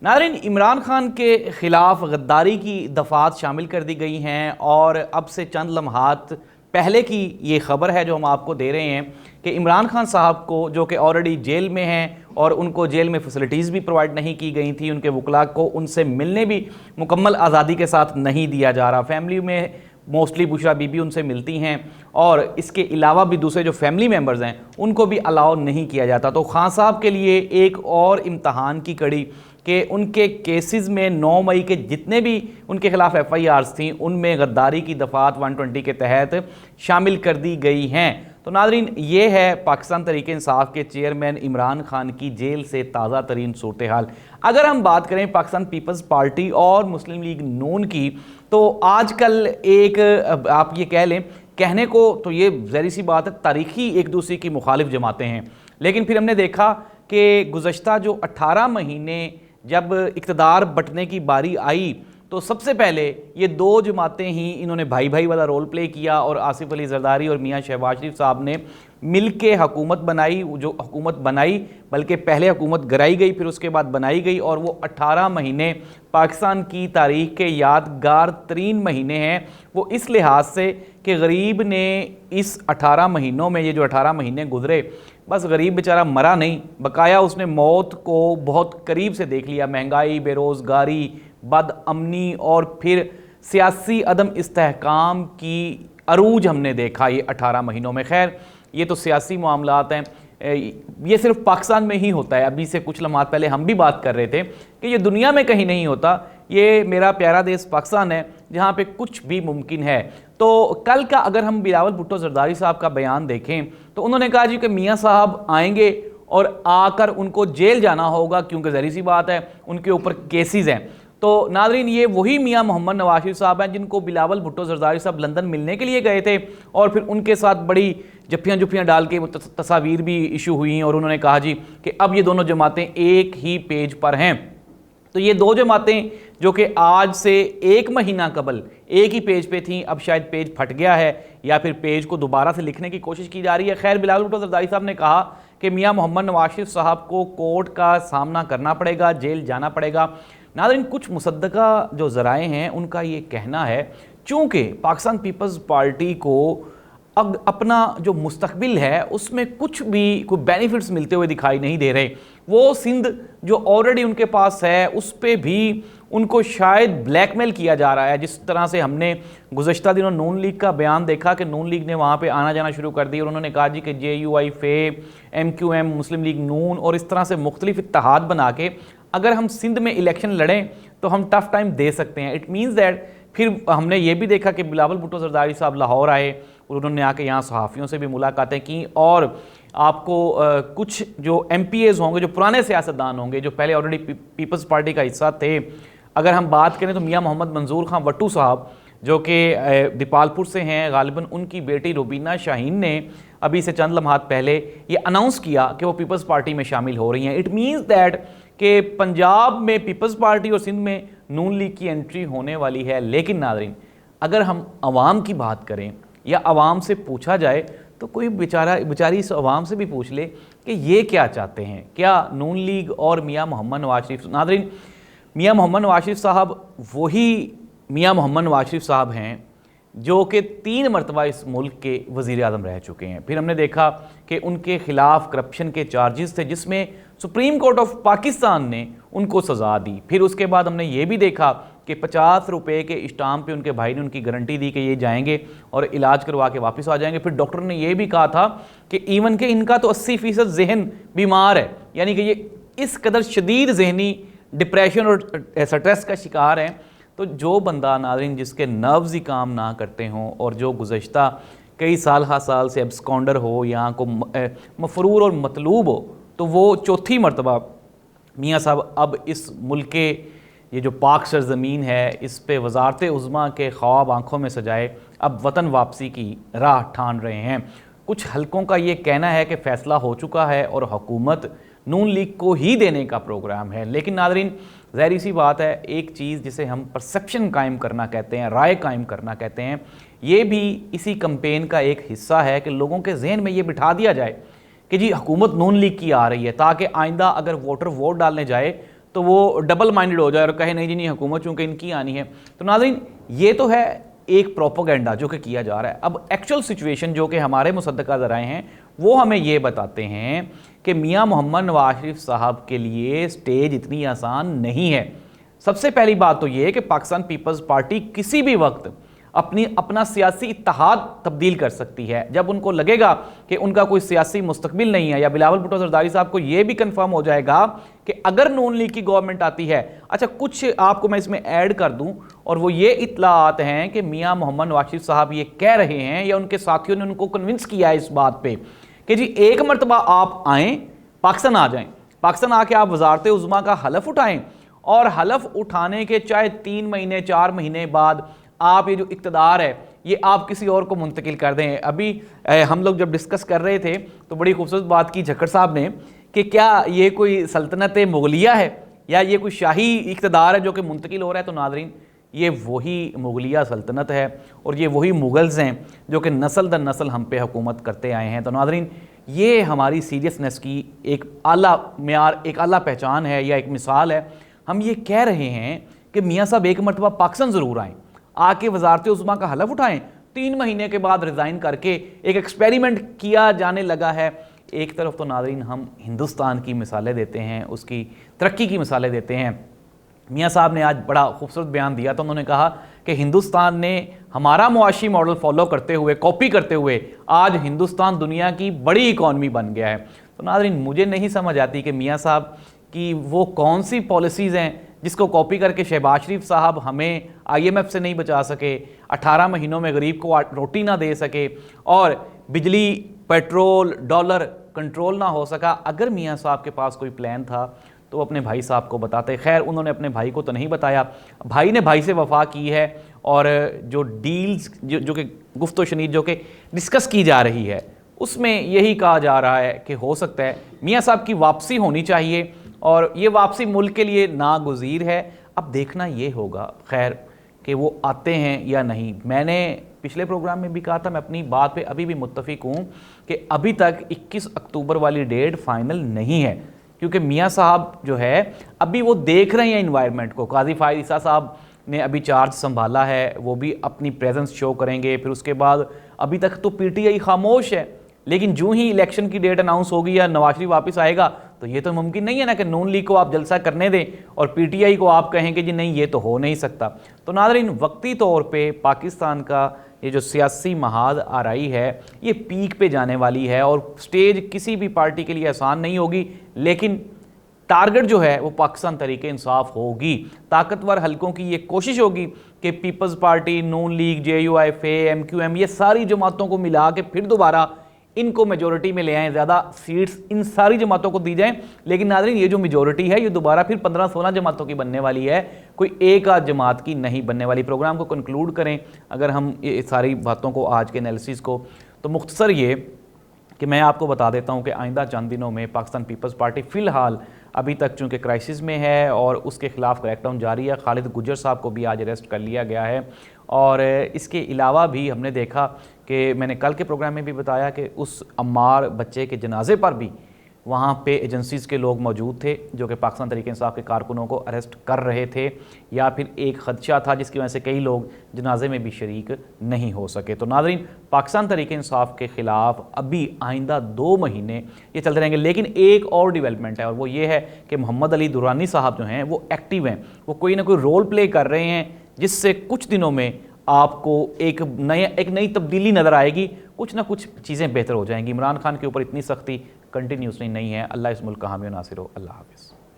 नाज़रीन, इमरान खान के ख़िलाफ़ गद्दारी की दफ़ात शामिल कर दी गई हैं और अब से चंद लम्हात पहले की ये ख़बर है जो हम आपको दे रहे हैं कि इमरान खान साहब को, जो कि ऑलरेडी जेल में हैं और उनको जेल में फ़ैसिलिटीज़ भी प्रोवाइड नहीं की गई थी, उनके वकला को उनसे मिलने भी मुकम्मल आज़ादी के साथ नहीं दिया जा रहा। फैमिली में मोस्टली बुशरा बीबी उनसे मिलती हैं और इसके अलावा भी दूसरे जो फैमिली मेम्बर्स हैं उनको भी अलाउ नहीं किया जाता। तो खान साहब के लिए एक और इम्तहान की कड़ी कि उनके केसेस में 9 मई के जितने भी उनके खिलाफ FIRs थी उनमें गद्दारी की दफ़ात 120 के तहत शामिल कर दी गई हैं। तो नाज़रीन, ये है पाकिस्तान तहरीक इंसाफ के चेयरमैन इमरान खान की जेल से ताज़ा तरीन सूरत हाल। अगर हम बात करें पाकिस्तान पीपल्स पार्टी और मुस्लिम लीग नून की, तो आजकल एक आप ये कह लें, कहने को तो ये ज़ाहिर सी बात है तारीखी एक दूसरे की मुखालिफ जमातें हैं, लेकिन फिर हमने देखा कि गुज़श्ता जो 18 महीने जब इक़्तिदार बंटने की बारी आई तो सबसे पहले ये 2 जमातें ही इन्होंने भाई भाई वाला रोल प्ले किया और आसिफ अली जरदारी और मियाँ शहबाज शरीफ साहब ने मिल के हुकूमत बनाई। जो हुकूमत बनाई, बल्कि पहले हुकूमत गिराई गई फिर उसके बाद बनाई गई, और वो 18 महीने पाकिस्तान की तारीख़ के यादगार तरीन महीने हैं। वो इस लिहाज से कि गरीब ने इस 18 महीनों में, ये जो 18 महीने गुजरे, बस गरीब बेचारा मरा नहीं, बकाया उसने मौत को बहुत करीब से देख लिया। महंगाई, बेरोज़गारी, बदअमनी और फिर सियासी अदम इस्तेहकाम की अरूज हमने देखा ये 18 महीनों में। खैर, ये तो सियासी मामलात हैं, ये सिर्फ पाकिस्तान में ही होता है। अभी से कुछ लम्हात पहले हम भी बात कर रहे थे कि ये दुनिया में कहीं नहीं होता, ये मेरा प्यारा देश पाकिस्तान है जहाँ पे कुछ भी मुमकिन है। तो कल का अगर हम बिलावल भुट्टो जरदारी साहब का बयान देखें तो उन्होंने कहा जी कि मियाँ साहब आएंगे और आकर उनको जेल जाना होगा, क्योंकि ज़ाहिर सी बात है उनके ऊपर केसेस हैं। तो नाज़रीन, ये वही मियाँ मोहम्मद नवाज शरीफ साहब हैं जिनको बिलावल भुट्टो जरदारी साहब लंदन मिलने के लिए गए थे और फिर उनके साथ बड़ी जफ्फियाँ डाल के तस्वीर भी इशू हुई और उन्होंने कहा जी कि अब ये दोनों जमातें एक ही पेज पर हैं। तो ये 2 जमातें जो कि आज से 1 महीना कबल एक ही पेज पे थीं, अब शायद पेज फट गया है या फिर पेज को दोबारा से लिखने की कोशिश की जा रही है। खैर, बिलावल भुट्टो जरदारी साहब ने कहा कि मियाँ मोहम्मद नवाज शरीफ साहब को कोर्ट का सामना करना पड़ेगा, जेल जाना पड़ेगा। नाज़रीन, कुछ मुसद्दका जो ज़राए हैं उनका ये कहना है चूँकि पाकिस्तान पीपल्स पार्टी को अब अपना जो मुस्तकबिल है उसमें कुछ भी कोई बेनिफिट्स मिलते हुए दिखाई नहीं दे रहे। वो सिंध जो ऑलरेडी उनके पास है उस पर भी उनको शायद ब्लैकमेल किया जा रहा है। जिस तरह से हमने गुज़श्ता दिनों नून लीग का बयान देखा कि नून लीग ने वहाँ पे आना जाना शुरू कर दिया और उन्होंने कहा जी कि JUI, FE, MQM, मुस्लिम लीग नून और इस तरह से मुख्तलिफ इत्तेहाद बना के अगर हम सिंध में इलेक्शन लड़ें तो हम टफ टाइम दे सकते हैं। इट मीन्स दैट फिर हमने ये भी देखा कि बिलावल भुट्टो जरदारी साहब लाहौर आए और उन्होंने आके यहाँ सहाफ़ियों से भी मुलाकातें की और आपको कुछ जो MPAs होंगे, जो पुराने सियासतदान होंगे, जो पहले ऑलरेडी पीपल्स पार्टी का हिस्सा थे, अगर हम बात करें तो मियाँ मोहम्मद मंजूर खां वट्टू साहब जो कि दीपालपुर से हैं, गालिबन उनकी बेटी रुबीना शाहीन ने अभी से चंद लम्हात पहले ये अनाउंस किया कि वो पीपल्स पार्टी में शामिल हो रही हैं। इट मीन्स दैट कि पंजाब में पीपल्स पार्टी और सिंध में नून लीग की एंट्री होने वाली है। लेकिन नाज़रीन, अगर हम अवाम की बात करें या अवाम से पूछा जाए तो कोई बेचारी इस अवाम से भी पूछ ले कि ये क्या चाहते हैं, क्या नून लीग और मियाँ मोहम्मद नवाज शरीफ। नाज़रीन, मियाँ मोहम्मद नवाज शरीफ साहब वही मियाँ मोहम्मद नवाज शरीफ साहब हैं जो कि 3 मरतबा इस मुल्क के वज़ीर आज़म रह चुके हैं। फिर हमने देखा कि उनके खिलाफ करप्शन के चार्जेस थे जिसमें सुप्रीम कोर्ट ऑफ पाकिस्तान ने उनको सज़ा दी। फिर उसके बाद हमने ये भी देखा कि 50 रुपये के स्टाम्प पे उनके भाई ने उनकी गारंटी दी कि ये जाएंगे और इलाज करवा के वापस आ जाएंगे। फिर डॉक्टर ने ये भी कहा था कि इवन के इनका तो 80% जहन बीमार है, यानी कि ये इस कदर शदीद जहनी डिप्रेशन और स्ट्रेस का शिकार हैं। तो जो बंदा नाज़रीन जिसके नर्व्स ही काम ना करते हों और जो गुज़श्ता कई साल से एब्सकॉन्डर हो या को मफरूर और मतलूब हो, तो वो चौथी मरतबा मियाँ साहब अब इस मुल्क के ये जो पाक सरज़मीन है इस पे वज़ारत उज़्मा के ख्वाब आँखों में सजाए अब वतन वापसी की राह ठान रहे हैं। कुछ हलकों का ये कहना है कि फ़ैसला हो चुका है और हुकूमत नून लीग को ही देने का प्रोग्राम है। लेकिन नाज़रीन, ज़ाहिर सी बात है, एक चीज़ जिसे हम परसेप्शन कायम करना कहते हैं, राय कायम करना कहते हैं, ये भी इसी कैंपेन का एक हिस्सा है कि लोगों के जहन में ये बिठा दिया जाए कि जी हुकूमत नून लीग की आ रही है, ताकि आइंदा अगर वोटर वोट डालने जाए تو وہ ڈبل مائنڈڈ ہو جائے اور کہے نہیں جی نہیں حکومت چونکہ ان کی آنی ہے. تو ناظرین یہ تو ہے ایک پروپیگنڈا جو کہ کیا جا رہا ہے. اب ایکچوئل سچویشن جو کہ ہمارے مصدقہ ذرائع ہیں وہ ہمیں یہ بتاتے ہیں کہ میاں محمد نواز شریف صاحب کے لیے سٹیج اتنی آسان نہیں ہے. سب سے پہلی بات تو یہ ہے کہ پاکستان پیپلز پارٹی کسی بھی وقت اپنا سیاسی اتحاد تبدیل کر سکتی ہے. جب ان کو لگے گا کہ ان کا کوئی سیاسی مستقبل نہیں ہے، یا بلاول بھٹو زرداری صاحب کو یہ بھی کنفرم ہو جائے گا کہ اگر نون لیگ کی گورنمنٹ آتی ہے. اچھا کچھ آپ کو میں اس میں ایڈ کر دوں، اور وہ یہ اطلاعات ہیں کہ میاں محمد نواز شریف صاحب یہ کہہ رہے ہیں یا ان کے ساتھیوں نے ان کو کنونس کیا ہے اس بات پہ کہ جی ایک مرتبہ آپ آئیں، پاکستان آ جائیں، پاکستان آ کے آپ وزارت عظمیٰ کا حلف اٹھائیں، اور حلف اٹھانے کے چاہے 3 مہینے 4 مہینے بعد آپ یہ جو اقتدار ہے یہ آپ کسی اور کو منتقل کر دیں. ابھی ہم لوگ جب ڈسکس کر رہے تھے تو بڑی خوبصورت بات کی جھکڑ صاحب نے کہ کیا یہ کوئی سلطنت مغلیہ ہے یا یہ کوئی شاہی اقتدار ہے جو کہ منتقل ہو رہا ہے. تو ناظرین یہ وہی مغلیہ سلطنت ہے اور یہ وہی مغلز ہیں جو کہ نسل در نسل ہم پہ حکومت کرتے آئے ہیں. تو ناظرین یہ ہماری سیریسنس کی ایک اعلیٰ معیار، ایک اعلیٰ پہچان ہے یا ایک مثال ہے. ہم یہ کہہ رہے ہیں کہ میاں صاحب ایک مرتبہ پاکستان ضرور آئیں، آ کے وزارت عظمیٰ کا حلف اٹھائیں، 3 مہینے کے بعد ریزائن کر کے ایک ایکسپیریمنٹ کیا جانے لگا ہے. ایک طرف تو ناظرین ہم ہندوستان کی مثالیں دیتے ہیں، اس کی ترقی کی مثالیں دیتے ہیں. میاں صاحب نے آج بڑا خوبصورت بیان دیا تھا. انہوں نے کہا کہ ہندوستان نے ہمارا معاشی ماڈل فالو کرتے ہوئے، کاپی کرتے ہوئے آج ہندوستان دنیا کی بڑی اکانومی بن گیا ہے. تو ناظرین مجھے نہیں سمجھ آتی کہ میاں صاحب کی وہ کون سی پالیسیز ہیں جس کو کاپی کر کے شہباز شریف صاحب ہمیں IMF سے نہیں بچا سکے، 18 مہینوں میں غریب کو روٹی نہ دے سکے، اور بجلی، پیٹرول، ڈالر کنٹرول نہ ہو سکا. اگر میاں صاحب کے پاس کوئی پلان تھا تو وہ اپنے بھائی صاحب کو بتاتے. خیر انہوں نے اپنے بھائی کو تو نہیں بتایا، بھائی نے بھائی سے وفا کی ہے، اور جو ڈیلز جو کہ گفت و شنید جو کہ ڈسکس کی جا رہی ہے اس میں یہی کہا جا رہا ہے کہ ہو سکتا ہے میاں صاحب کی واپسی ہونی چاہیے، اور یہ واپسی ملک کے لیے ناگزیر ہے. اب دیکھنا یہ ہوگا خیر کہ وہ آتے ہیں یا نہیں. میں نے پچھلے پروگرام میں بھی کہا تھا، میں اپنی بات پہ ابھی بھی متفق ہوں کہ ابھی تک 21 اکتوبر والی ڈیٹ فائنل نہیں ہے، کیونکہ میاں صاحب جو ہے ابھی وہ دیکھ رہے ہیں انوائرمنٹ کو. قاضی فائز عیسیٰ صاحب نے ابھی چارج سنبھالا ہے، وہ بھی اپنی پریزنس شو کریں گے. پھر اس کے بعد ابھی تک تو PTI خاموش ہے، لیکن جو ہی الیکشن کی ڈیٹ اناؤنس ہوگی یا نواز شریف واپس آئے گا تو یہ تو ممکن نہیں ہے نا کہ نون لیگ کو آپ جلسہ کرنے دیں اور PTI کو آپ کہیں کہ جی نہیں یہ تو ہو نہیں سکتا. تو ناظرین وقتی طور پہ پاکستان کا یہ جو سیاسی محاذ آرائی ہے یہ پیک پہ جانے والی ہے، اور سٹیج کسی بھی پارٹی کے لیے آسان نہیں ہوگی، لیکن ٹارگٹ جو ہے وہ پاکستان تحریک انصاف ہوگی. طاقتور حلقوں کی یہ کوشش ہوگی کہ پیپلز پارٹی، نون لیگ، JUIF، MQM یہ ساری جماعتوں کو ملا کے پھر دوبارہ ان کو میجورٹی میں لے آئیں، زیادہ سیٹس ان ساری جماعتوں کو دی جائیں. لیکن ناظرین یہ جو میجورٹی ہے یہ دوبارہ پھر 15-16 جماعتوں کی بننے والی ہے، کوئی ایک آدھ جماعت کی نہیں بننے والی. پروگرام کو کنکلوڈ کریں اگر ہم یہ ساری باتوں کو، آج کے انالیسس کو، تو مختصر یہ کہ میں آپ کو بتا دیتا ہوں کہ آئندہ چند دنوں میں پاکستان پیپلز پارٹی فی الحال ابھی تک چونکہ کرائسس میں ہے اور اس کے خلاف کریک ڈاؤن جاری ہے. خالد گجر صاحب کو بھی آج اریسٹ کر لیا گیا ہے، اور اس کے علاوہ بھی ہم نے دیکھا کہ میں نے کل کے پروگرام میں بھی بتایا کہ اس عمار بچے کے جنازے پر بھی وہاں پہ ایجنسیز کے لوگ موجود تھے جو کہ پاکستان تحریک انصاف کے کارکنوں کو اریسٹ کر رہے تھے، یا پھر ایک خدشہ تھا جس کی وجہ سے کئی لوگ جنازے میں بھی شریک نہیں ہو سکے. تو ناظرین پاکستان تحریک انصاف کے خلاف ابھی آئندہ 2 مہینے یہ چلتے رہیں گے. لیکن ایک اور ڈیولپمنٹ ہے، اور وہ یہ ہے کہ محمد علی درانی صاحب جو ہیں وہ ایکٹیو ہیں، وہ کوئی نہ کوئی رول پلے کر رہے ہیں جس سے کچھ دنوں میں آپ کو ایک نئی تبدیلی نظر آئے گی، کچھ نہ کچھ چیزیں بہتر ہو جائیں گی. عمران خان کے اوپر اتنی سختی کنٹینیوسلی نہیں ہے. اللہ اس ملک کا حامی و ناصر ہو. اللہ حافظ.